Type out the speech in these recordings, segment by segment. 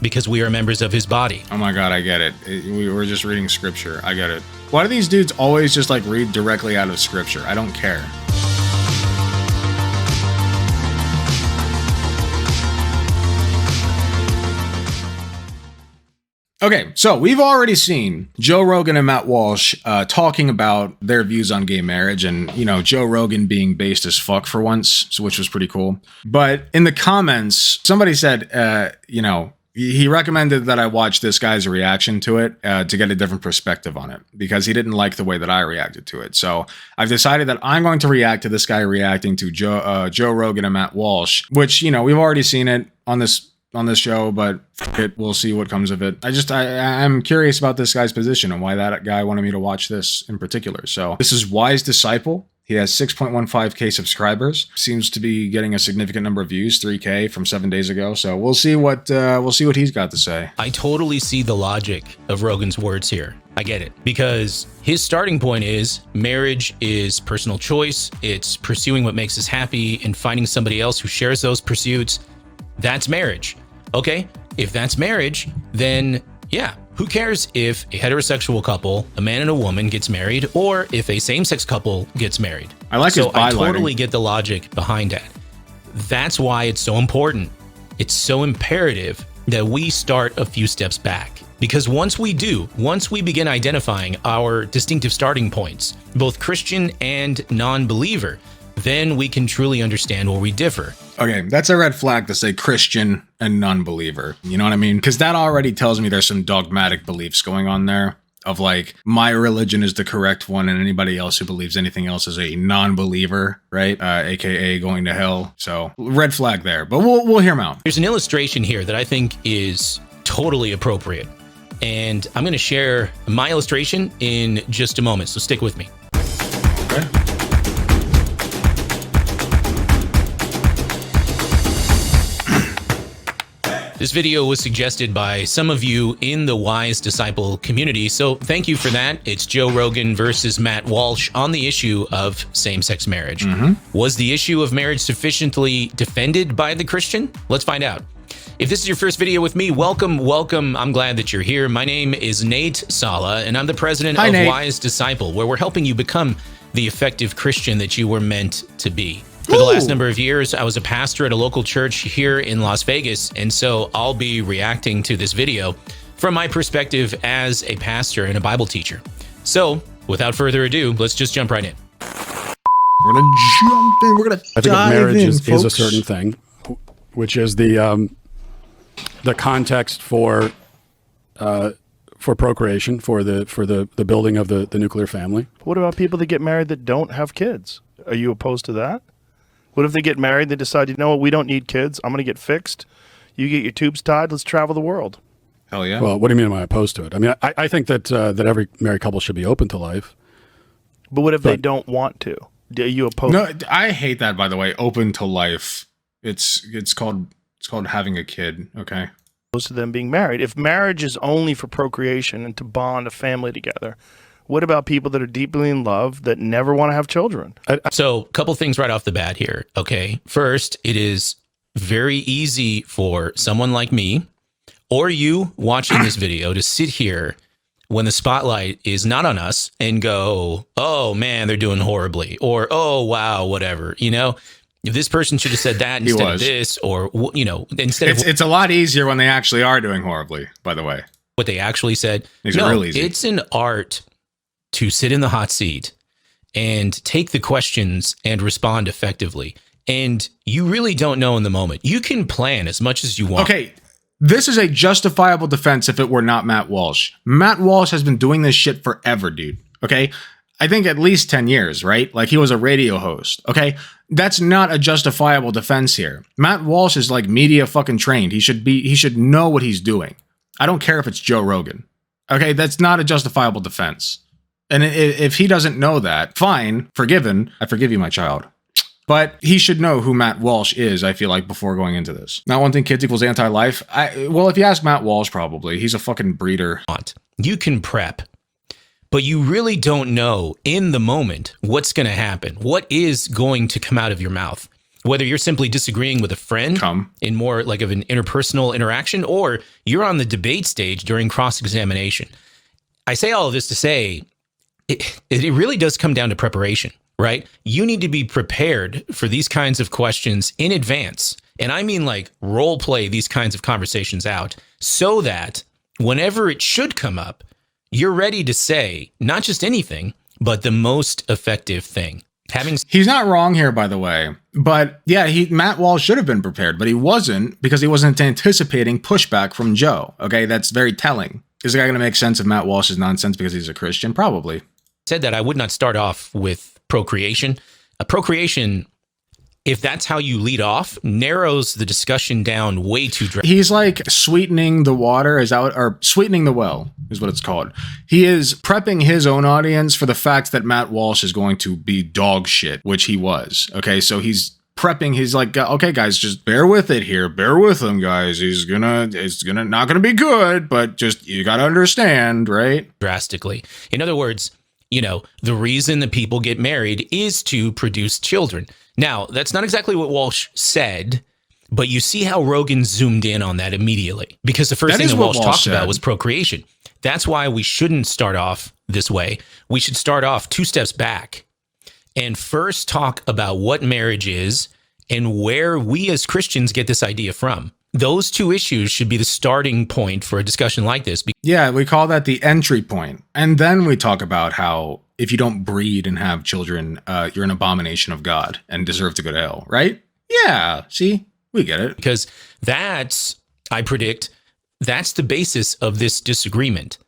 because we are members of his body. Oh my God, I get it. We were just reading scripture. I get it. Why do these dudes always just like read directly out of scripture? I don't care. Okay, so we've already seen Joe Rogan and Matt Walsh talking about their views on gay marriage, and, you know, Joe Rogan being based as fuck for once, which was pretty cool. But in the comments, somebody said, you know, he recommended that I watch this guy's reaction to it to get a different perspective on it, because he didn't like the way that I reacted to it. So I've decided that I'm going to react to this guy reacting to Joe Rogan and Matt Walsh, which, you know, we've already seen it on this show, but we'll see what comes of it. I'm curious about this guy's position and why that guy wanted me to watch this in particular. So this is Wise Disciple. He has 6.15K subscribers. Seems to be getting a significant number of views, 3K from 7 days ago. So we'll see what he's got to say. I totally see the logic of Rogan's words here. I get it, because his starting point is marriage is personal choice. It's pursuing what makes us happy and finding somebody else who shares those pursuits. That's marriage. Okay, if that's marriage, then yeah, who cares if a heterosexual couple, a man and a woman, gets married, or if a same-sex couple gets married? I like his bylining. I totally get the logic behind that. That's why it's so important. It's so imperative that we start a few steps back. Because once we begin identifying our distinctive starting points, both Christian and non-believer, then we can truly understand where we differ. Okay, that's a red flag to say Christian and non-believer. You know what I mean? Because that already tells me there's some dogmatic beliefs going on there of like, my religion is the correct one and anybody else who believes anything else is a non-believer, right? AKA going to hell. So red flag there, but we'll hear him out. There's an illustration here that I think is totally appropriate. And I'm going to share my illustration in just a moment, so stick with me. Okay. This video was suggested by some of you in the Wise Disciple community, so thank you for that. It's Joe Rogan versus Matt Walsh on the issue of same-sex marriage. Was the issue of marriage sufficiently defended by the Christian? Let's find out. If this is your first video with me, welcome. I'm glad that you're here. My name is Nate Sala, and I'm the president of Nate. Wise Disciple, where we're helping you become the effective Christian that you were meant to be. For the last number of years, I was a pastor at a local church here in Las Vegas, and so I'll be reacting to this video from my perspective as a pastor and a Bible teacher. So, without further ado, let's just jump right in. We're going to jump in. We're going to I think marriage is a certain thing, which is the context for procreation, for the building of the nuclear family. What about people that get married that don't have kids? Are you opposed to that? What if they get married, they decide, you know what, we don't need kids, I'm going to get fixed, you get your tubes tied, let's travel the world. Hell yeah. Well, what do you mean, am I opposed to it? I mean, I think that every married couple should be open to life. But what if they don't want to? Are you opposed? No, I hate that, by the way, open to life. It's called having a kid, okay? Opposed to them being married. If marriage is only for procreation and to bond a family together, what about people that are deeply in love that never want to have children? So, a couple things right off the bat here, okay? First, it is very easy for someone like me or you watching this video to sit here when the spotlight is not on us and go, oh man, they're doing horribly, or oh wow, whatever, you know? If this person should have said that instead of this, or, you know, instead of... It's a lot easier when they actually are doing horribly, by the way. What they actually said. Makes it real easy. It's an art to sit in the hot seat and take the questions and respond effectively. And you really don't know in the moment. You can plan as much as you want. Okay, this is a justifiable defense if it were not Matt Walsh. Matt Walsh has been doing this shit forever, dude. Okay? I think at least 10 years, right? Like he was a radio host. Okay? That's not a justifiable defense here. Matt Walsh is like media fucking trained. He should know what he's doing. I don't care if it's Joe Rogan. Okay? That's not a justifiable defense. And if he doesn't know that, fine, forgiven. I forgive you, my child. But he should know who Matt Walsh is, I feel like, before going into this. Not wanting kids equals anti-life. Well, if you ask Matt Walsh, probably. He's a fucking breeder. You can prep, but you really don't know in the moment what's going to happen. What is going to come out of your mouth? Whether you're simply disagreeing with a friend in more like of an interpersonal interaction, or you're on the debate stage during cross-examination. I say all of this to say it really does come down to preparation, right? You need to be prepared for these kinds of questions in advance. And I mean like role play these kinds of conversations out so that whenever it should come up, you're ready to say not just anything, but the most effective thing. He's not wrong here, by the way. But yeah, Matt Walsh should have been prepared, but he wasn't because he wasn't anticipating pushback from Joe. Okay, that's very telling. Is the guy going to make sense of Matt Walsh's nonsense because he's a Christian? Probably. Said that I would not start off with procreation. Procreation, if that's how you lead off, narrows the discussion down way too drastically. He's like sweetening the water, or sweetening the well is what it's called. He is prepping his own audience for the fact that Matt Walsh is going to be dog shit, which he was. Okay, so he's prepping. He's like, okay, guys, just bear with it here. Bear with him, guys. It's not gonna be good, but just you gotta understand, right? Drastically. In other words, the reason that people get married is to produce children. Now, that's not exactly what Walsh said, but you see how Rogan zoomed in on that immediately, because the first thing that Walsh talked about was procreation. That's why we shouldn't start off this way. We should start off 2 steps back and first talk about what marriage is and where we as Christians get this idea from. Those 2 issues should be the starting point for a discussion like this. Yeah, we call that the entry point. And then we talk about how if you don't breed and have children, you're an abomination of God and deserve to go to hell, right? Yeah, see, we get it. Because I predict, that's the basis of this disagreement.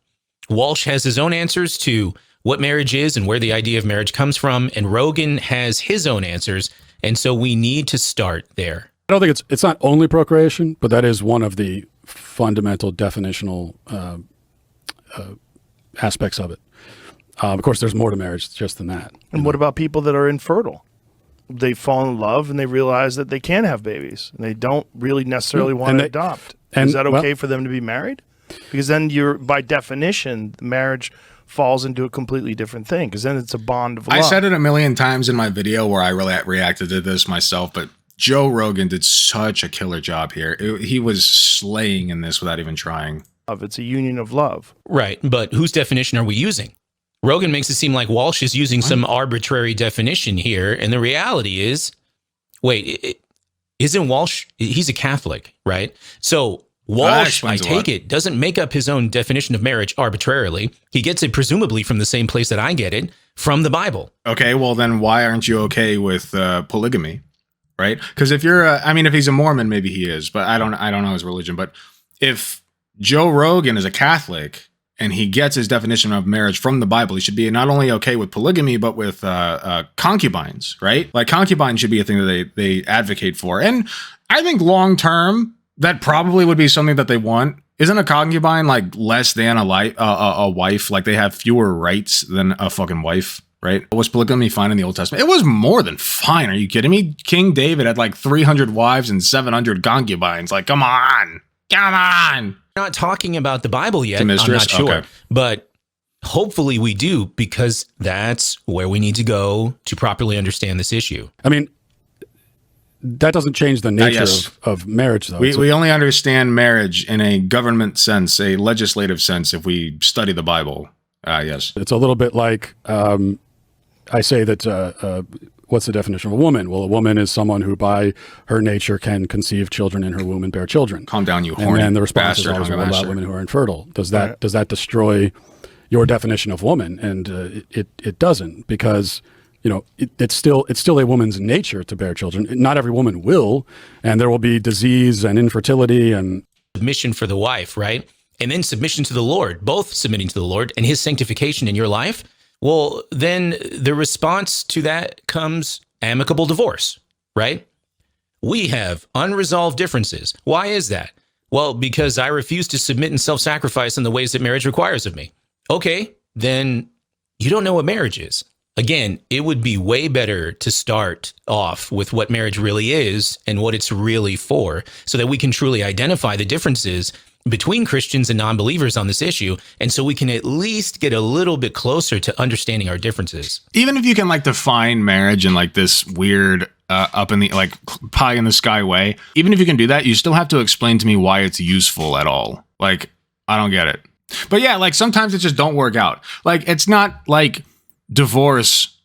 Walsh has his own answers to what marriage is and where the idea of marriage comes from, and Rogan has his own answers, and so we need to start there. I don't think it's not only procreation, but that is one of the fundamental definitional aspects of it. Of course, there's more to marriage just than that. And what about people that are infertile? They fall in love and they realize that they can have babies, and they don't really necessarily want to adopt. Is that okay for them to be married? Because then by definition, marriage falls into a completely different thing, because then it's a bond of love. I said it a million times in my video where I really reacted to this myself, but Joe Rogan did such a killer job here. He was slaying in this without even trying. It's a union of love. Right, but whose definition are we using? Rogan makes it seem like Walsh is using some arbitrary definition here, and the reality is, isn't Walsh, he's a Catholic, right? So Walsh, I take it, doesn't make up his own definition of marriage arbitrarily. He gets it presumably from the same place that I get it, from the Bible. Okay, well then why aren't you okay with polygamy, right? Because if you're, if he's a Mormon, maybe he is, but I don't know his religion. But if Joe Rogan is a Catholic and he gets his definition of marriage from the Bible, he should be not only okay with polygamy, but with concubines, right? Like concubines should be a thing that they advocate for. And I think long term, that probably would be something that they want. Isn't a concubine like less than a wife? Like they have fewer rights than a fucking wife, right? Was polygamy fine in the Old Testament? It was more than fine. Are you kidding me? King David had like 300 wives and 700 concubines. Like, come on. Not talking about the Bible yet. I'm not sure, okay. But hopefully we do, because that's where we need to go to properly understand this issue. I mean, that doesn't change the nature of marriage, though. We only understand marriage in a government sense, a legislative sense, if we study the Bible. Yes. It's a little bit like I say that what's the definition of a woman? Well, a woman is someone who by her nature can conceive children in her womb and bear children. Calm down, you horny And the response bastard, is always, what about women who are infertile? Does that destroy your definition of woman? And it doesn't, because it's still a woman's nature to bear children. Not every woman will, and there will be disease and infertility and submission for the wife, right? And then submission to the Lord, both submitting to the Lord and his sanctification in your life. Well, then the response to that comes amicable divorce, right? We have unresolved differences. Why is that? Well, because I refuse to submit and self-sacrifice in the ways that marriage requires of me. Okay, then you don't know what marriage is. Again, it would be way better to start off with what marriage really is and what it's really for, so that we can truly identify the differences between Christians and non-believers on this issue. And so we can at least get a little bit closer to understanding our differences. Even if you can like define marriage in like this weird up in the like pie in the sky way, even if you can do that, you still have to explain to me why it's useful at all. Like, I don't get it. But yeah, like sometimes it just don't work out. Like, it's not like divorce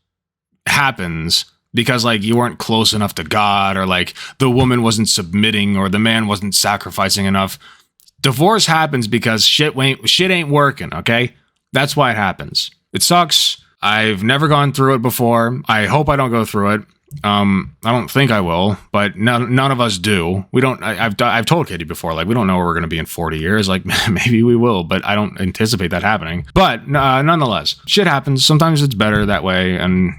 happens because like you weren't close enough to God, or like the woman wasn't submitting, or the man wasn't sacrificing enough. Divorce happens because shit ain't working, okay? That's why it happens. It sucks. I've never gone through it before. I hope I don't go through it. I don't think I will, but none of us do. We don't. I've told Katie before, like, we don't know where we're going to be in 40 years. Like, maybe we will, but I don't anticipate that happening. But nonetheless, shit happens. Sometimes it's better that way, and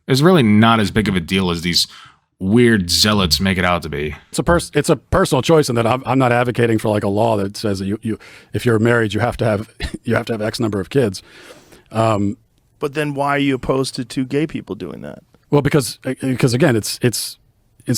it's really not as big of a deal as these weird zealots make it out to be. It's a personal choice, and that I'm not advocating for like a law that says that you if you're married you have to have X number of kids. But then why are you opposed to two gay people doing that? Well, because again, it's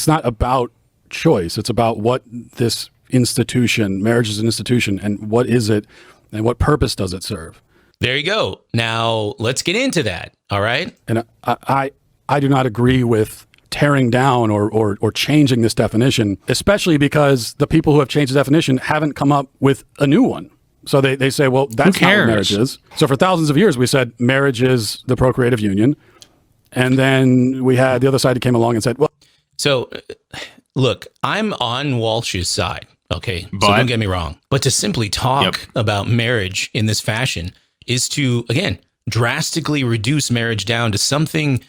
not about choice. It's about what this institution, marriage is an institution, and what is it, and what purpose does it serve? There you go. Now let's get into that. All right. And I do not agree with tearing down or changing this definition, especially because the people who have changed the definition haven't come up with a new one. So they say, well, that's not what marriage is. So for thousands of years, we said marriage is the procreative union. And then we had the other side that came along and said, well. So look, I'm on Walsh's side. Okay. So don't get me wrong. But to simply talk about marriage in this fashion is to, again, drastically reduce marriage down to something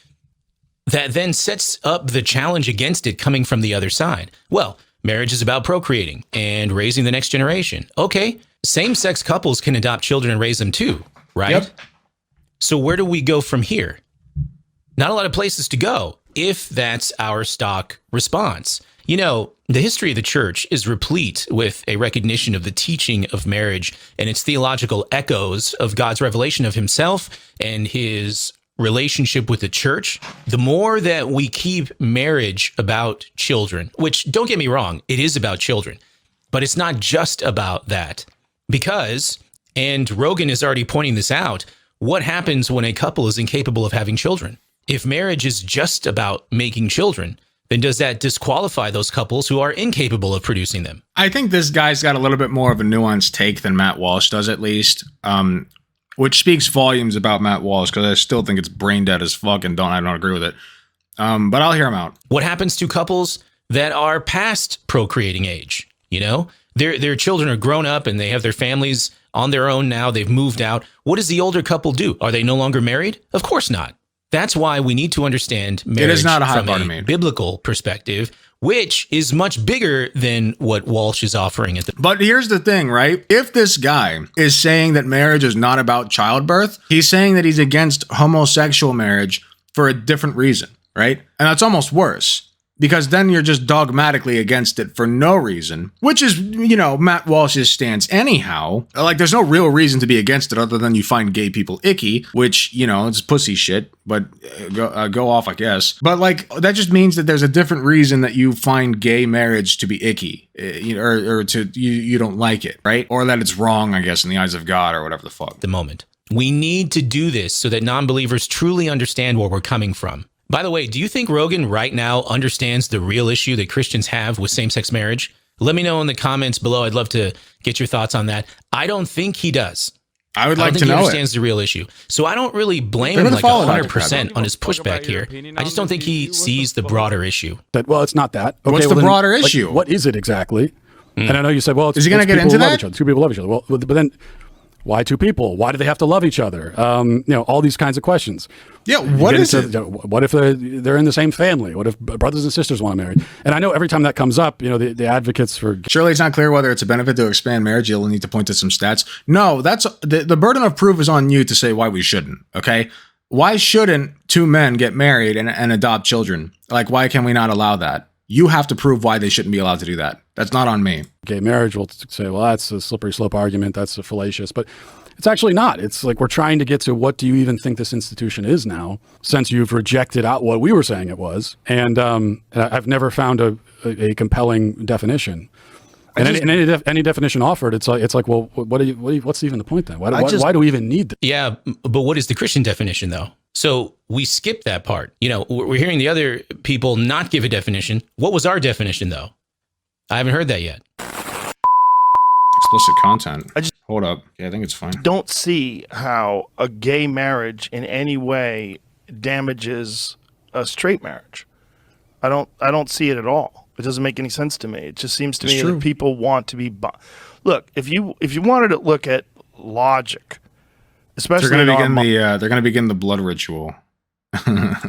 that then sets up the challenge against it coming from the other side. Well, marriage is about procreating and raising the next generation. Okay. Same-sex couples can adopt children and raise them too, right? Yep. So where do we go from here? Not a lot of places to go if that's our stock response. The history of the church is replete with a recognition of the teaching of marriage and its theological echoes of God's revelation of himself and his relationship with the church. The more that we keep marriage about children, which, don't get me wrong, it is about children, but it's not just about that. Because, and Rogan is already pointing this out, what happens when a couple is incapable of having children? If marriage is just about making children, then does that disqualify those couples who are incapable of producing them? I think this guy's got a little bit more of a nuanced take than Matt Walsh does, at least, which speaks volumes about Matt Walsh, because I still think it's brain dead as fuck, and I don't agree with it. But I'll hear him out. What happens to couples that are past procreating age? Their children are grown up and they have their families on their own now. They've moved out. What does the older couple do? Are they no longer married? Of course not. That's why we need to understand marriage from a biblical perspective, which is much bigger than what Walsh is offering. But here's the thing, right? If this guy is saying that marriage is not about childbirth, he's saying that he's against homosexual marriage for a different reason, right? And that's almost worse. Because then you're just dogmatically against it for no reason, which is, Matt Walsh's stance anyhow. Like, there's no real reason to be against it other than you find gay people icky, which, it's pussy shit, but go off, I guess. But, like, that just means that there's a different reason that you find gay marriage to be icky, or to you don't like it, right? Or that it's wrong, I guess, in the eyes of God or whatever the fuck. The moment. We need to do this so that non-believers truly understand where we're coming from. By the way, do you think Rogan right now understands the real issue that Christians have with same-sex marriage? Let me know in the comments below. I'd love to get your thoughts on that. I don't think he does. I would like to know he understands the real issue. So I don't really blame him like 100% on his pushback here. I just don't think he sees the broader issue. Well, it's not that. Okay, what's the broader issue? What is it exactly? And I know you said, well, is he going to get into that? Two people love each other. Well, but then why two people? Why do they have to love each other? All these kinds of questions. Yeah, what is it? What if they're in the same family? What if brothers and sisters want to marry? And I know every time that comes up, the advocates for... Surely it's not clear whether it's a benefit to expand marriage. You'll need to point to some stats. No, that's the burden of proof is on you to say why we shouldn't, okay? Why shouldn't two men get married and adopt children? Like, why can we not allow that? You have to prove why they shouldn't be allowed to do that. That's not on me. Gay marriage, we'll say, well, that's a slippery slope argument. That's a fallacious, but it's actually not. It's like we're trying to get to what do you even think this institution is now, since you've rejected out what we were saying it was. And I've never found a compelling definition. any definition offered, it's like, well, what's even the point then? Why do we even need this? Yeah, but what is the Christian definition though? So we skip that part. You know, we're hearing the other people not give a definition. What was our definition though? I haven't heard that yet. Explicit content. Hold up. Yeah, I think it's fine. Don't see how a gay marriage in any way damages a straight marriage. I don't see it at all. It doesn't make any sense to me. It just seems to me that people want to be. Look, if you wanted to look at logic, especially they're going to begin the blood ritual.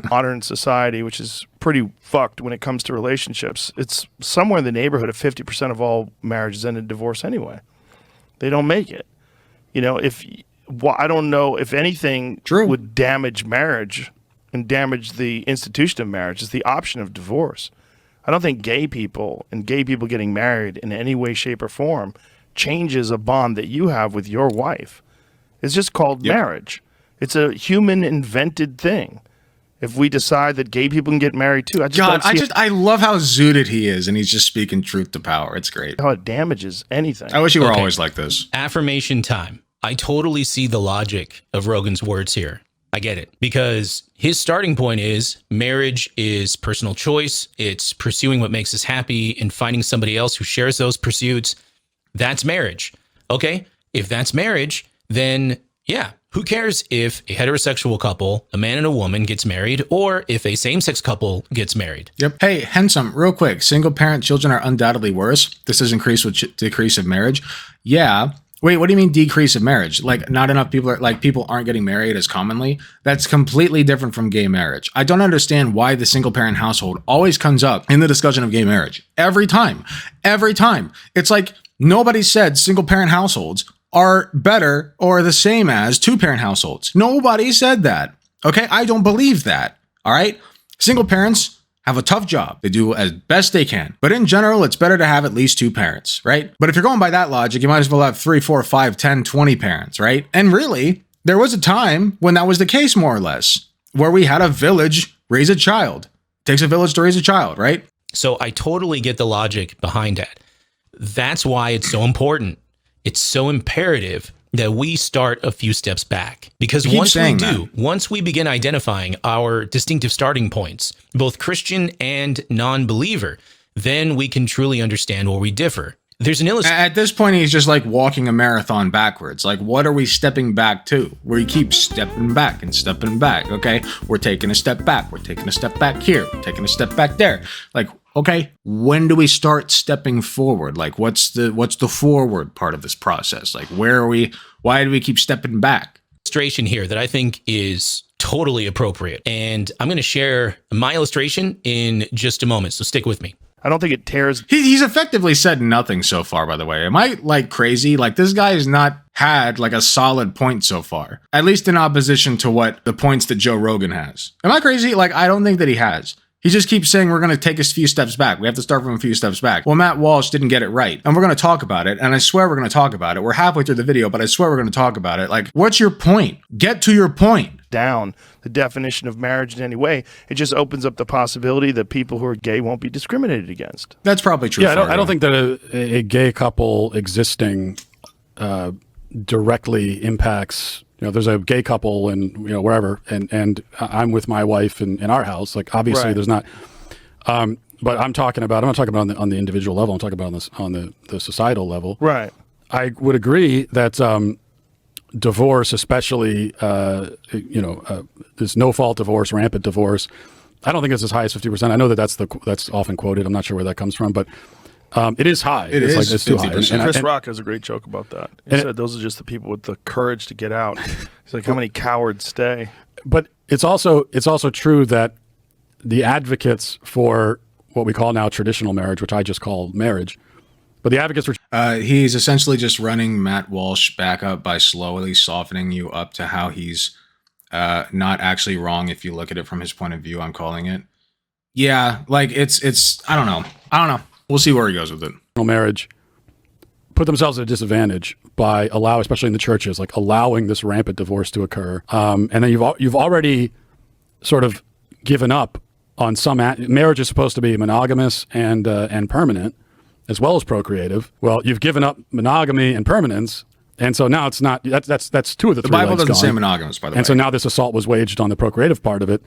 Modern society, which is pretty fucked when it comes to relationships, it's somewhere in the neighborhood of 50% of all marriages end in divorce anyway. They don't make it. You know, I don't know if anything would damage marriage and damage the institution of marriage is the option of divorce. I don't think gay people getting married in any way, shape, or form changes a bond that you have with your wife. It's just called marriage. It's a human invented thing. If we decide that gay people can get married too, I love how zooted he is, and he's just speaking truth to power. It's great. How it damages anything. I wish you were always like this. Affirmation time. I totally see the logic of Rogan's words here. I get it, because his starting point is marriage is personal choice. It's pursuing what makes us happy and finding somebody else who shares those pursuits. That's marriage. Okay, if that's marriage, then yeah, who cares if a heterosexual couple, a man and a woman, gets married, or if a same-sex couple gets married? Yep. Hey, Handsome, real quick. Single-parent children are undoubtedly worse. This is increased with decrease of marriage. Yeah. Wait, what do you mean decrease of marriage? Like not enough people people aren't getting married as commonly? That's completely different from gay marriage. I don't understand why the single-parent household always comes up in the discussion of gay marriage. Every time. Every time. It's like nobody said single-parent households are better or the same as two-parent households. Nobody said that. Okay? I don't believe that. All right? Single parents have a tough job. They do as best they can. But in general, it's better to have at least two parents, right? But if you're going by that logic, you might as well have 3, 4, 5, 10, 20 parents, right? And really, there was a time when that was the case, more or less, where we had a village raise a child. It takes a village to raise a child, right? So I totally get the logic behind that. That's why it's so important. It's so imperative that we start a few steps back, because once we begin identifying our distinctive starting points, both Christian and non-believer, then we can truly understand where we differ. There's an illustration. At this point, he's just like walking a marathon backwards. Like, what are we stepping back to? We keep stepping back and stepping back. Okay, we're taking a step back. We're taking a step back here. We're taking a step back there. Like, okay, when do we start stepping forward? Like, what's the forward part of this process? Like, where are we? Why do we keep stepping back? Illustration here that I think is totally appropriate, and I'm going to share my illustration in just a moment. So stick with me. I don't think it tears. He's effectively said nothing so far, by the way. Am I like crazy? Like this guy has not had like a solid point so far, at least in opposition to what the points that Joe Rogan has. Am I crazy? Like, I don't think that he has. He just keeps saying we're going to take a few steps back. We have to start from a few steps back. Well, Matt Walsh didn't get it right. And we're going to talk about it. And I swear we're going to talk about it. We're halfway through the video, but I swear we're going to talk about it. Like, what's your point? Get to your point. Down the definition of marriage in any way. It just opens up the possibility that people who are gay won't be discriminated against. That's probably true. Yeah, I don't think that a gay couple existing directly impacts. You know, there's a gay couple and wherever, and I'm with my wife in our house. Like obviously, there's not. But I'm not talking about on the individual level. I'm talking about on the societal level. Right. I would agree that divorce, especially this no fault divorce, rampant divorce. I don't think it's as high as 50%. I know that's often quoted. I'm not sure where that comes from, but it is high. It's too high. And Chris Rock has a great joke about that. He said those are just the people with the courage to get out. He's like, how many cowards stay? But it's also true that the advocates for what we call now traditional marriage, which I just call marriage, but the advocates for he's essentially just running Matt Walsh back up by slowly softening you up to how he's not actually wrong if you look at it from his point of view. I'm calling it. Yeah, like it's I don't know. We'll see where he goes with it. Marriage put themselves at a disadvantage by especially in the churches, like allowing this rampant divorce to occur. And then you've already sort of given up on some marriage is supposed to be monogamous and permanent. as well as procreative. Well, you've given up monogamy and permanence. And so now it's not, that's two of the three. The Bible legs doesn't say gone. monogamous, by the way. And so now this assault was waged on the procreative part of it.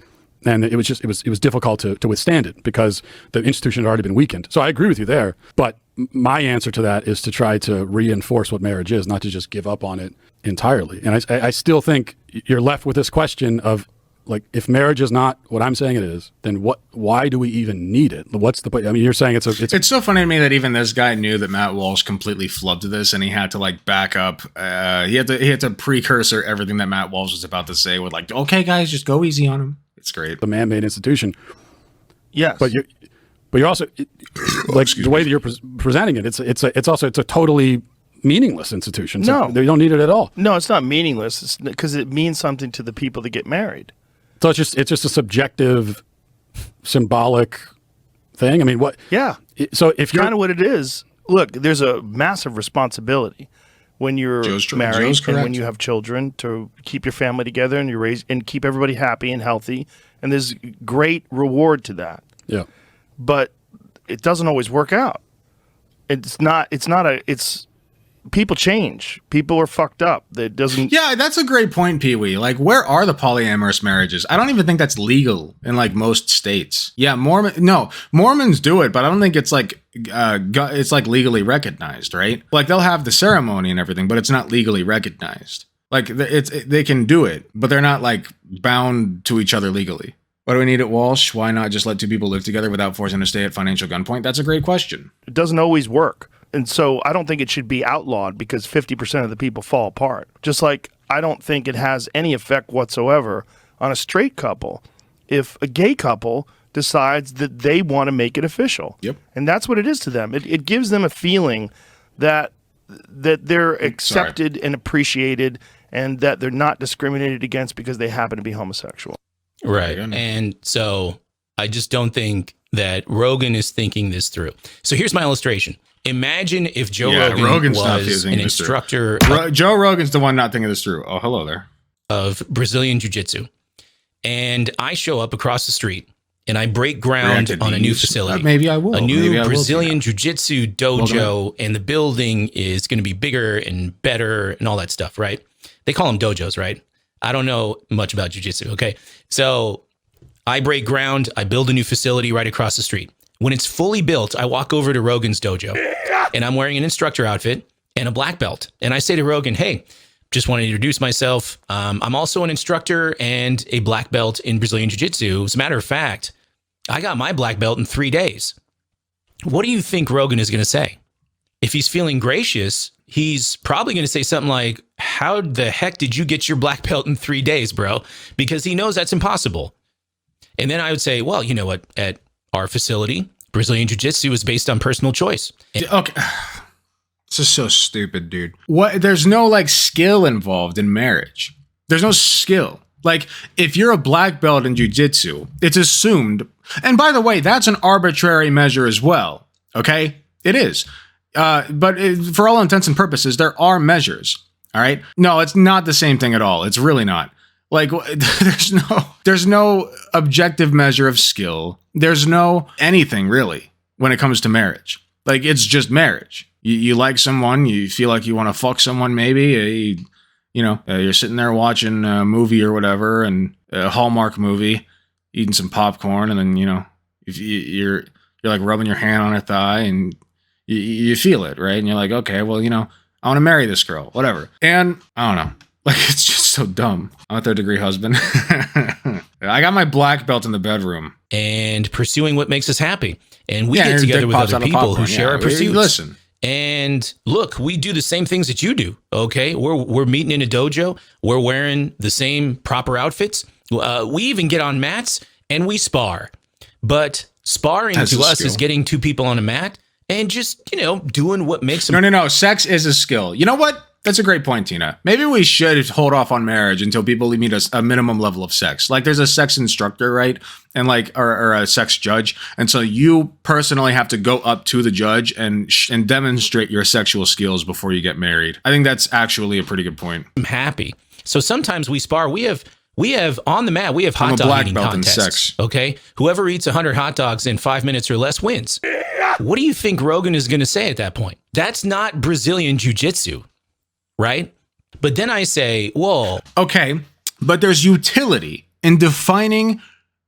And it was difficult to withstand it because the institution had already been weakened. So I agree with you there. But my answer to that is to try to reinforce what marriage is, not to just give up on it entirely. And I still think you're left with this question of, like, if marriage is not what I'm saying it is, then why do we even need it? What's the point? I mean, you're saying it's so funny to me that even this guy knew that Matt Walsh completely flubbed this, and he had to like back up. He had to precursor everything that Matt Walsh was about to say with like, okay, guys, just go easy on him. It's great. The man-made institution. Yes. But you're also like the way that you're presenting it. It's a totally meaningless institution. So No, they don't need it at all. No, it's not meaningless. It's because it means something to the people that get married. So it's just a subjective, symbolic thing. I mean, what? Yeah. So if you're kind of what it is. Look, there's a massive responsibility when you're married and when you have children to keep your family together and you raise and keep everybody happy and healthy. And there's great reward to that. Yeah. But it doesn't always work out. It's people change. People are fucked up. That doesn't. Yeah, that's a great point, Pee Wee. Like, where are the polyamorous marriages? I don't even think that's legal in like most states. Yeah, Mormons do it, but I don't think it's like legally recognized, right? Like they'll have the ceremony and everything, but it's not legally recognized. Like they can do it, but they're not like bound to each other legally. What do we need at Walsh? Why not just let two people live together without forcing to stay at financial gunpoint? That's a great question. It doesn't always work. And so I don't think it should be outlawed because 50% of the people fall apart. Just like I don't think it has any effect whatsoever on a straight couple if a gay couple decides that they want to make it official. Yep. And that's what it is to them. It gives them a feeling that they're accepted and appreciated and that they're not discriminated against because they happen to be homosexual. Right. And so I just don't think that Rogan is thinking this through. So here's my illustration. Imagine if Joe Rogan was an instructor. Joe Rogan's the one not thinking this through. Oh, hello there. Of Brazilian jiu-jitsu. And I show up across the street and I break ground on a new facility. Maybe I will. A new Brazilian jiu-jitsu dojo, and the building is going to be bigger and better and all that stuff, right? They call them dojos, right? I don't know much about jiu-jitsu, okay? So I break ground. I build a new facility right across the street. When it's fully built, I walk over to Rogan's dojo and I'm wearing an instructor outfit and a black belt. And I say to Rogan, hey, just want to introduce myself. I'm also an instructor and a black belt in Brazilian Jiu-Jitsu. As a matter of fact, I got my black belt in 3 days. What do you think Rogan is going to say? If he's feeling gracious, he's probably going to say something like, how the heck did you get your black belt in 3 days, bro? Because he knows that's impossible. And then I would say, well, you know what? At our facility, Brazilian Jiu-Jitsu is based on personal choice. Okay. This is so stupid, dude. What? There's no like skill involved in marriage. There's no skill. Like if you're a black belt in jiu-jitsu, it's assumed. And by the way, that's an arbitrary measure as well. Okay? It is. But for all intents and purposes, there are measures. All right? No, it's not the same thing at all. It's really not. Like there's no objective measure of skill. There's no anything really when it comes to marriage. Like it's just marriage. You like someone, you feel like you want to fuck someone maybe, you're sitting there watching a movie or whatever, and a Hallmark movie, eating some popcorn, and then, if you're like rubbing your hand on her thigh and you feel it, right? And you're like, okay, well, I want to marry this girl, whatever. And I don't know. Like, it's just so dumb. I'm a third-degree husband. I got my black belt in the bedroom. And pursuing what makes us happy. And we get together with other people who share our pursuits. Listen. And look, we do the same things that you do, okay? We're meeting in a dojo. We're wearing the same proper outfits. We even get on mats and we spar. But sparring to us is getting two people on a mat and just, doing what makes them... No. Sex is a skill. You know what? That's a great point, Tina. Maybe we should hold off on marriage until people meet a minimum level of sex. Like there's a sex instructor, right? And or a sex judge. And so you personally have to go up to the judge and demonstrate your sexual skills before you get married. I think that's actually a pretty good point. I'm happy. So sometimes we spar. We have on the mat, we have hot dog eating contests. Okay? Whoever eats 100 hot dogs in 5 minutes or less wins. What do you think Rogan is going to say at that point? That's not Brazilian jiu-jitsu, right? But then I say, well, okay, but there's utility in defining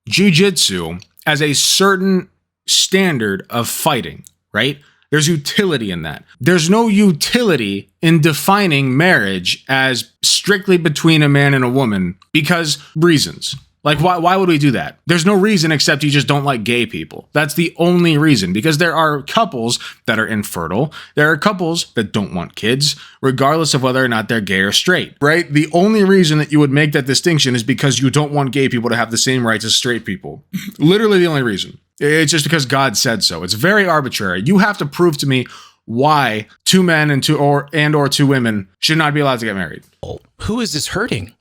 jiu-jitsu as a certain standard of fighting, right? There's utility in that. There's no utility in defining marriage as strictly between a man and a woman because reasons. Like, why would we do that? There's no reason except you just don't like gay people. That's the only reason, because there are couples that are infertile. There are couples that don't want kids, regardless of whether or not they're gay or straight, right? The only reason that you would make that distinction is because you don't want gay people to have the same rights as straight people. Literally the only reason. It's just because God said so. It's very arbitrary. You have to prove to me why 2 men and 2 women should not be allowed to get married. Who is this hurting?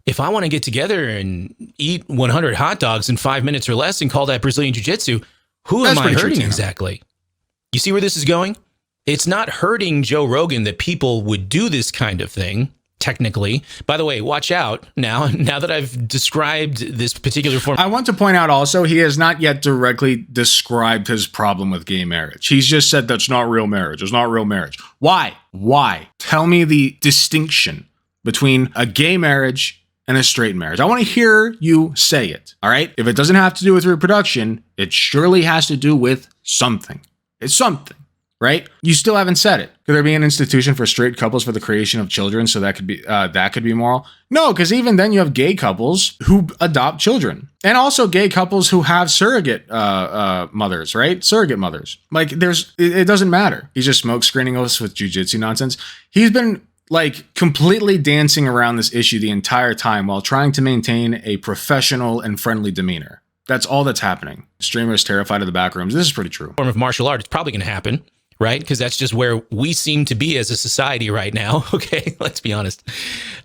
If I want to get together and eat 100 hot dogs in 5 minutes or less and call that Brazilian jiu-jitsu, who am I hurting exactly? You see where this is going? It's not hurting Joe Rogan that people would do this kind of thing, technically. By the way, watch out now that I've described this particular form. I want to point out also, he has not yet directly described his problem with gay marriage. He's just said that's not real marriage. It's not real marriage. Why? Why? Tell me the distinction between a gay marriage and a straight marriage. I want to hear you say it, all right? If it doesn't have to do with reproduction, it surely has to do with something. It's something, right? You still haven't said it. Could there be an institution for straight couples for the creation of children so that could be moral? No, because even then you have gay couples who adopt children. And also gay couples who have surrogate mothers, right? Surrogate mothers. Like it doesn't matter. He's just smoke screening us with jiu-jitsu nonsense. He's been like completely dancing around this issue the entire time while trying to maintain a professional and friendly demeanor. That's all that's happening. Streamers terrified of the back rooms. This is pretty true. Form of martial art, it's probably going to happen, right? Because that's just where we seem to be as a society right now. Okay, let's be honest.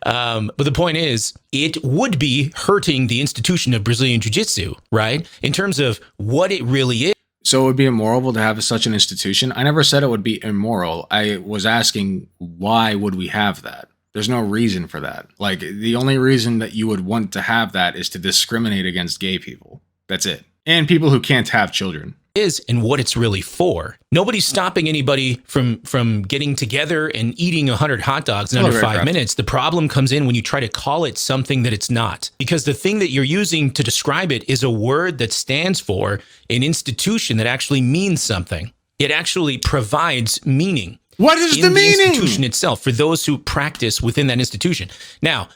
But the point is, it would be hurting the institution of Brazilian jiu-jitsu, right? In terms of what it really is. So it would be immoral to have such an institution? I never said it would be immoral. I was asking, why would we have that? There's no reason for that. Like, the only reason that you would want to have that is to discriminate against gay people. That's it. And people who can't have children. Is and what it's really for. Nobody's stopping anybody from getting together and eating 100 hot dogs in under 5 minutes. The problem comes in when you try to call it something that it's not. Because the thing that you're using to describe it is a word that stands for an institution that actually means something. It actually provides meaning. What is the meaning? Institution itself for those who practice within that institution. Now,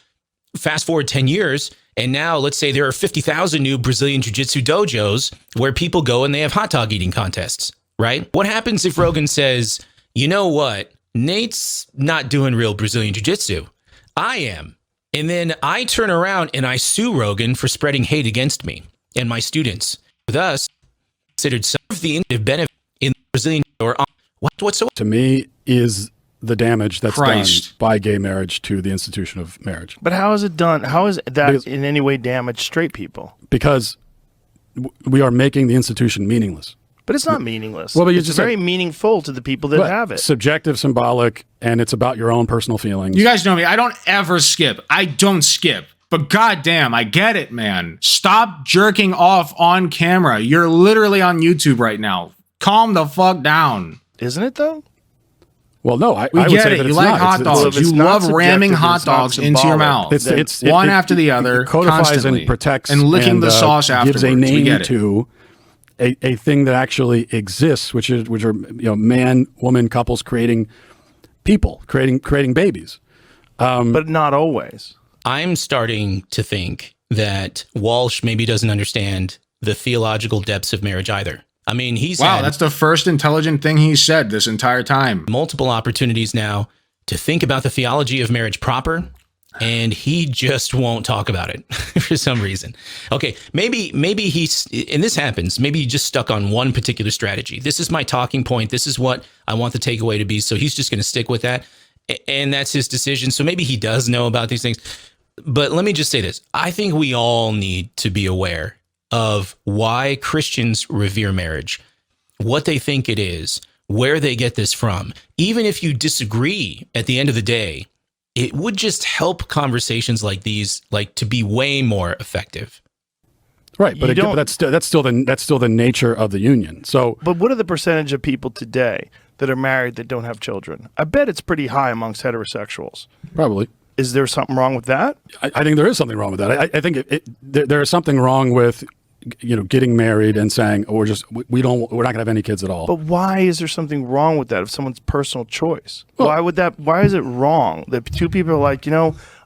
fast forward 10 years, and now let's say there are 50,000 new Brazilian jiu-jitsu dojos where people go and they have hot dog eating contests, right? What happens if Rogan says, you know what? Nate's not doing real Brazilian jiu-jitsu. I am. And then I turn around and I sue Rogan for spreading hate against me and my students. With us, considered some of the benefit in Brazilian or whatsoever. To me, is the damage that's done by gay marriage to the institution of marriage. But how is it done? How is that in any way damaged straight people? Because we are making the institution meaningless. But it's not meaningless. Well, but it's very meaningful to the people that have it. Subjective, symbolic, and it's about your own personal feelings. You guys know me. I don't ever skip. I don't skip. But goddamn, I get it, man. Stop jerking off on camera. You're literally on YouTube right now. Calm the fuck down. Isn't it, though? Well, no, I would say it. that You it's like not. hot dogs. You love ramming hot dogs into your mouth. It's one after the other, it codifies constantly, and protects and licking the sauce afterwards. Gives a name to a thing that actually exists, which are man, woman couples creating people, creating babies. But not always. I'm starting to think that Walsh maybe doesn't understand the theological depths of marriage either. I mean, that's the first intelligent thing he said this entire time. Multiple opportunities now to think about the theology of marriage proper, and he just won't talk about it for some reason. Okay, maybe he's, and this happens, maybe he just stuck on one particular strategy. This is my talking point. This is what I want the takeaway to be. So he's just going to stick with that, and that's his decision. So maybe he does know about these things. But let me just say this. I think we all need to be aware of why Christians revere marriage, what they think it is, where they get this from. Even if you disagree at the end of the day, it would just help conversations like these, to be way more effective. Right, but that's still the nature of the union. So, but what are the percentage of people today that are married that don't have children? I bet it's pretty high amongst heterosexuals. Probably. Is there something wrong with that? I think there is something wrong with that. I think there is something wrong with getting married and saying, oh, we're not going to have any kids at all. But why is there something wrong with that? If someone's personal choice, why is it wrong that two people are like,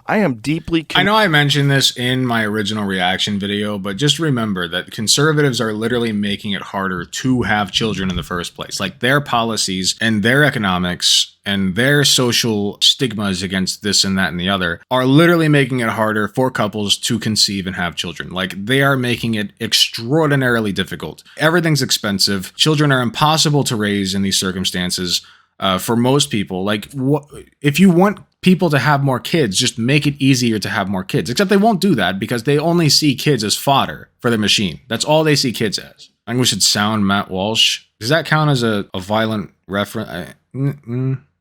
I am deeply. I know I mentioned this in my original reaction video, but just remember that conservatives are literally making it harder to have children in the first place. Like their policies and their economics and their social stigmas against this and that and the other are literally making it harder for couples to conceive and have children. Like they are making it extraordinarily difficult. Everything's expensive. Children are impossible to raise in these circumstances. For most people, like if you want people to have more kids, just make it easier to have more kids. Except they won't do that because they only see kids as fodder for their machine. That's all they see kids as. I think we should sound Matt Walsh. Does that count as a violent reference?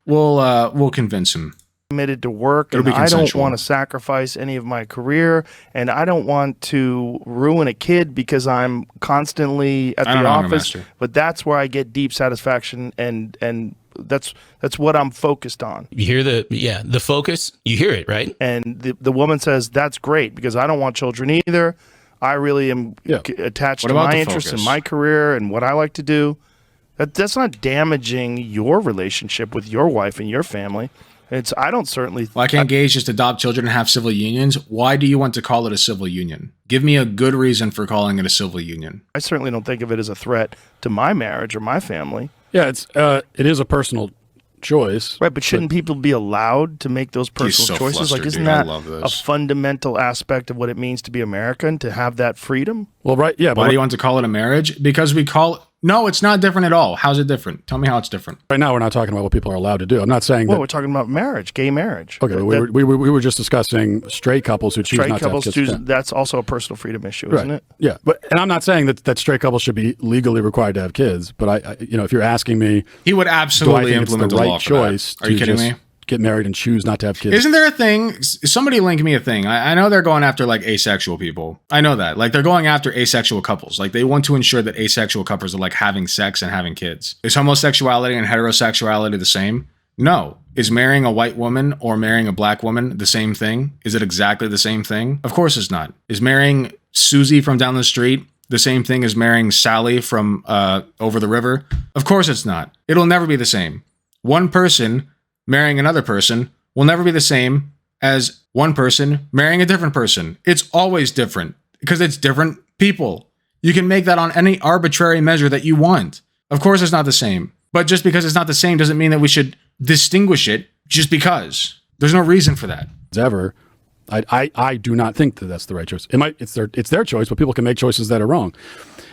We'll convince him. Committed to work, and I don't want to sacrifice any of my career, and I don't want to ruin a kid because I'm constantly at the office. But that's where I get deep satisfaction, and that's what I'm focused on. You hear the focus? You hear it, right? And the woman says, that's great because I don't want children either. I really am attached to my interests and my career and what I like to do. That's not damaging your relationship with your wife and your family. I don't certainly. Why can't gays just adopt children and have civil unions? Why do you want to call it a civil union? Give me a good reason for calling it a civil union. I certainly don't think of it as a threat to my marriage or my family. Yeah, it is a personal choice. Right, but shouldn't people be allowed to make those personal choices? Like, isn't that a fundamental aspect of what it means to be American, to have that freedom? Well, right, yeah. Why do you want to call it a marriage? Because we call it... No, it's not different at all. How's it different? Tell me how it's different. Right now, we're not talking about what people are allowed to do. I'm not saying we're talking about marriage, gay marriage. Okay, we were just discussing straight couples who choose not to have kids. That's also a personal freedom issue, isn't it? Yeah, and I'm not saying that straight couples should be legally required to have kids, but I if you're asking me, he would absolutely implement the right choice. Are you kidding me? Get married and choose not to have kids. Isn't there a thing? Somebody link me a thing. I know they're going after like asexual people. I know that. Like they're going after asexual couples. Like they want to ensure that asexual couples are like having sex and having kids. Is homosexuality and heterosexuality the same? No. Is marrying a white woman or marrying a black woman the same thing? Is it exactly the same thing? Of course it's not. Is marrying Susie from down the street the same thing as marrying Sally from over the river? Of course it's not. It'll never be the same. One person marrying another person will never be the same as one person marrying a different person. It's always different because it's different people. You can make that on any arbitrary measure that you want. Of course it's not the same. But just because it's not the same doesn't mean that we should distinguish it just because. There's no reason for that. I do not think that that's the right choice. It's their choice, but people can make choices that are wrong.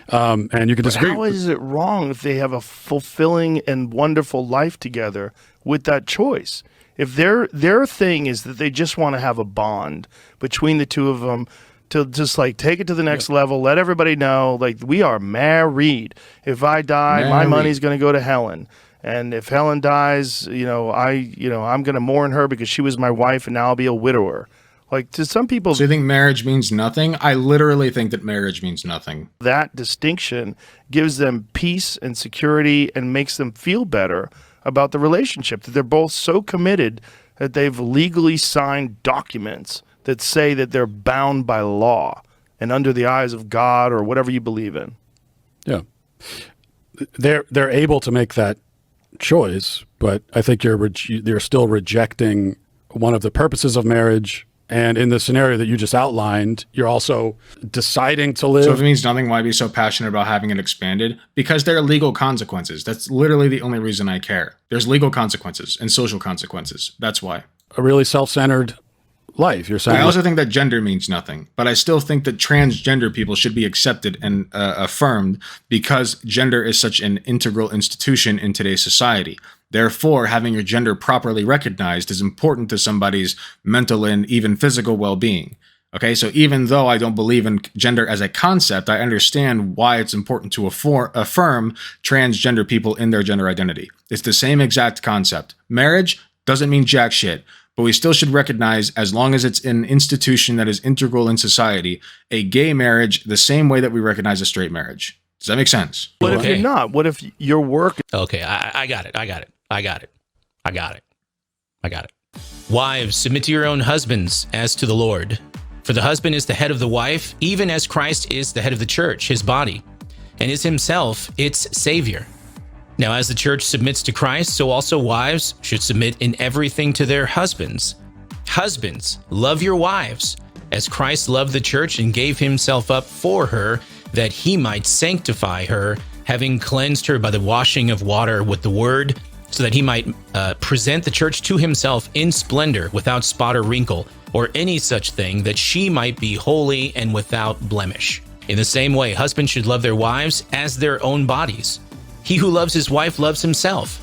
And you can disagree. How is it wrong if they have a fulfilling and wonderful life together with that choice? If their thing is that they just want to have a bond between the two of them to just like take it to the next level, let everybody know like we are married. If I die, my money's going to go to Helen. And if Helen dies, I'm going to mourn her because she was my wife and now I'll be a widower. Like to some people. So you think marriage means nothing? I literally think that marriage means nothing. That distinction gives them peace and security and makes them feel better about the relationship, that they're both so committed that they've legally signed documents that say that they're bound by law and under the eyes of God or whatever you believe in. Yeah. They're able to make that choice, but I think you're still rejecting one of the purposes of marriage. And in the scenario that you just outlined, you're also deciding to live. So if it means nothing, why be so passionate about having it expanded? Because there are legal consequences. That's literally the only reason I care. There's legal consequences and social consequences. That's why. A really self-centered life, you're saying. I also think that gender means nothing, but I still think that transgender people should be accepted and affirmed because gender is such an integral institution in today's society. Therefore, having your gender properly recognized is important to somebody's mental and even physical well-being. Okay, so even though I don't believe in gender as a concept, I understand why it's important to affirm transgender people in their gender identity. It's the same exact concept. Marriage, doesn't mean jack shit. But we still should recognize, as long as it's an institution that is integral in society, a gay marriage the same way that we recognize a straight marriage. Does that make sense? What if you're not? What if your work... Okay, I got it. Wives, submit to your own husbands as to the Lord. For the husband is the head of the wife, even as Christ is the head of the church, his body, and is himself its Savior. Now, as the church submits to Christ, so also wives should submit in everything to their husbands. Husbands, love your wives, as Christ loved the church and gave himself up for her, that he might sanctify her, having cleansed her by the washing of water with the word, so that he might present the church to himself in splendor, without spot or wrinkle, or any such thing, that she might be holy and without blemish. In the same way, husbands should love their wives as their own bodies. He who loves his wife loves himself.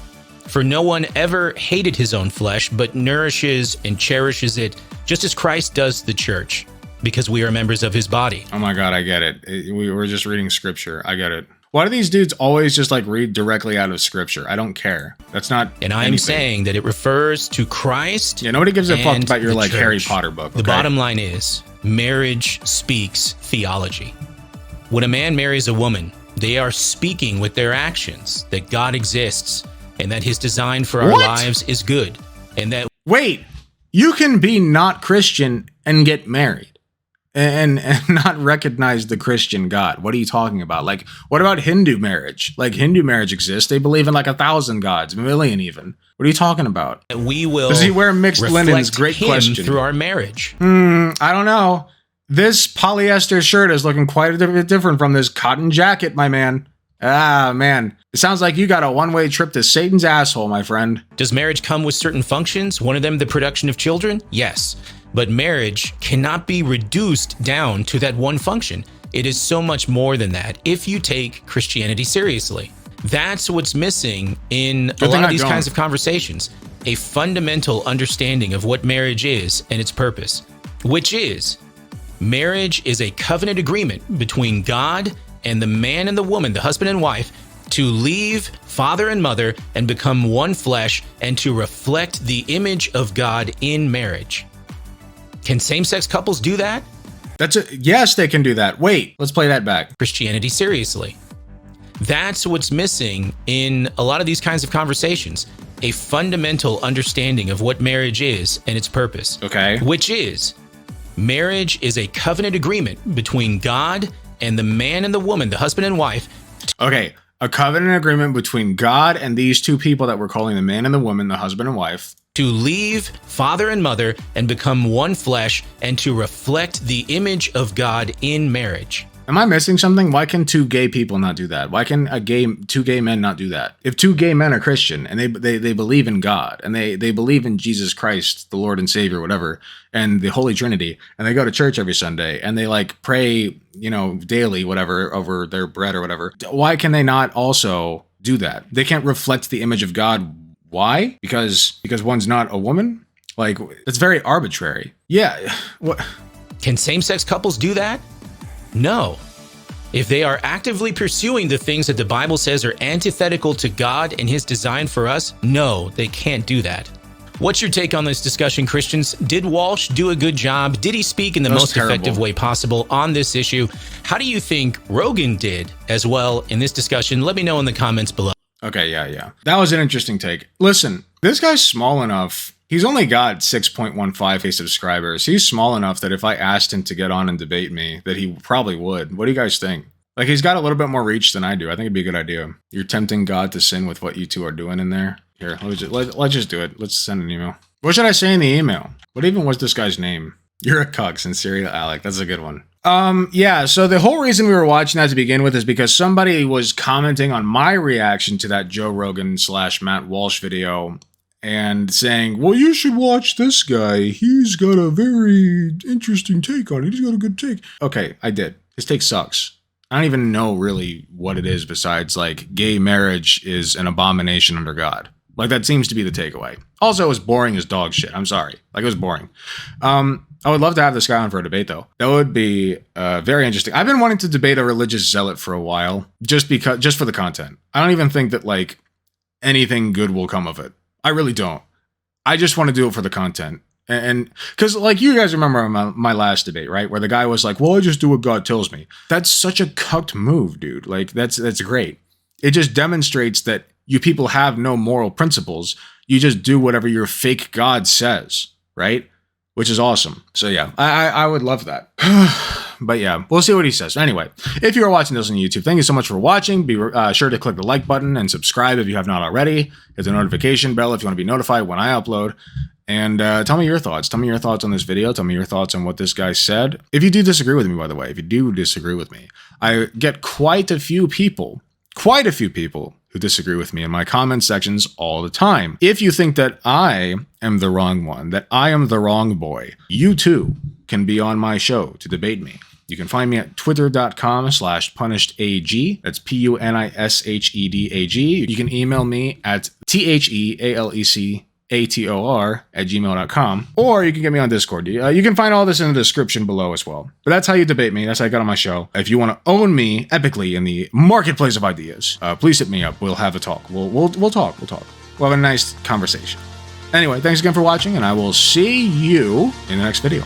For no one ever hated his own flesh, but nourishes and cherishes it, just as Christ does the church, because we are members of his body. Oh my God, I get it. We were just reading scripture. I get it. Why do these dudes always just like read directly out of scripture? I don't care. That's not And I am saying that it refers to Christ. Yeah, nobody gives a fuck about your like church. Harry Potter book. Okay? The bottom line is, marriage speaks theology. When a man marries a woman, they are speaking with their actions that God exists and that his design for our lives is good. And that... Wait, you can be not Christian and get married and not recognize the Christian God. What are you talking about? Like, what about Hindu marriage? Like, Hindu marriage exists. They believe in like 1,000 gods, a million even. What are you talking about? We will... Does he wear mixed linens? Great question. Through our marriage. I don't know. This polyester shirt is looking quite a bit different from this cotton jacket, my man. Ah, man. It sounds like you got a one-way trip to Satan's asshole, my friend. Does marriage come with certain functions? One of them, the production of children? Yes. But marriage cannot be reduced down to that one function. It is so much more than that if you take Christianity seriously. That's what's missing in a lot of these kinds of conversations. A fundamental understanding of what marriage is and its purpose, which is... marriage is a covenant agreement between God and the man and the woman, the husband and wife, to leave father and mother and become one flesh and to reflect the image of God in marriage. Can same-sex couples do that? Yes, they can do that. Wait, let's play that back. Christianity seriously. That's what's missing in a lot of these kinds of conversations. A fundamental understanding of what marriage is and its purpose. Okay. Which is... marriage is a covenant agreement between God and the man and the woman, the husband and wife. Okay, a covenant agreement between God and these two people that we're calling the man and the woman, the husband and wife. To leave father and mother and become one flesh and to reflect the image of God in marriage. Am I missing something? Why can two gay people not do that? Why can two gay men not do that? If two gay men are Christian and they believe in God and they believe in Jesus Christ, the Lord and Savior, whatever, and the Holy Trinity, and they go to church every Sunday and they like pray, daily, whatever, over their bread or whatever, why can they not also do that? They can't reflect the image of God. Why? Because one's not a woman? Like, it's very arbitrary. Yeah. What? Can same-sex couples do that? No. If they are actively pursuing the things that the Bible says are antithetical to God and his design for us, no, they can't do that. What's your take on this discussion, Christians? Did Walsh do a good job? Did he speak in the most effective way possible on this issue? How do you think Rogan did as well in this discussion? Let me know in the comments below. Okay, yeah. That was an interesting take. Listen, this guy's small enough. He's only got 6.15K subscribers. He's small enough that if I asked him to get on and debate me, that he probably would. What do you guys think? Like, he's got a little bit more reach than I do. I think it'd be a good idea. You're tempting God to sin with what you two are doing in there. Here, let's just do it. Let's send an email. What should I say in the email? What even was this guy's name? You're a cuck, sincerely, Alec. That's a good one. Yeah, so the whole reason we were watching that to begin with is because somebody was commenting on my reaction to that Joe Rogan / Matt Walsh video and saying, well, you should watch this guy. He's got a very interesting take on it. He's got a good take. Okay, I did. His take sucks. I don't even know really what it is besides like gay marriage is an abomination under God. Like that seems to be the takeaway. Also, it was boring as dog shit. I'm sorry. Like it was boring. I would love to have this guy on for a debate though. That would be very interesting. I've been wanting to debate a religious zealot for a while just for the content. I don't even think that like anything good will come of it. I really don't. I just want to do it for the content. And because like you guys remember my last debate, right? Where the guy was like, well, I just do what God tells me. That's such a cucked move, dude. Like that's great. It just demonstrates that you people have no moral principles. You just do whatever your fake God says, right? Which is awesome. So yeah, I would love that. But yeah, we'll see what he says. Anyway, if you are watching this on YouTube, thank you so much for watching. Be sure to click the like button and subscribe if you have not already. Hit the notification bell if you want to be notified when I upload. And tell me your thoughts. Tell me your thoughts on this video. Tell me your thoughts on what this guy said. If you do disagree with me, by the way, if you do disagree with me, I get quite a few people who disagree with me in my comment sections all the time. If you think that I am the wrong one, that I am the wrong boy, you too can be on my show to debate me. You can find me at twitter.com/punishedag. That's PUNISHEDAG. You can email me at thealeceator@gmail.com, or you can get me on Discord. You can find all this in the description below as well. But that's how you debate me. That's how I got on my show. If you want to own me epically in the marketplace of ideas, please hit me up. We'll have a talk. We'll talk. We'll have a nice conversation. Anyway, thanks again for watching, and I will see you in the next video.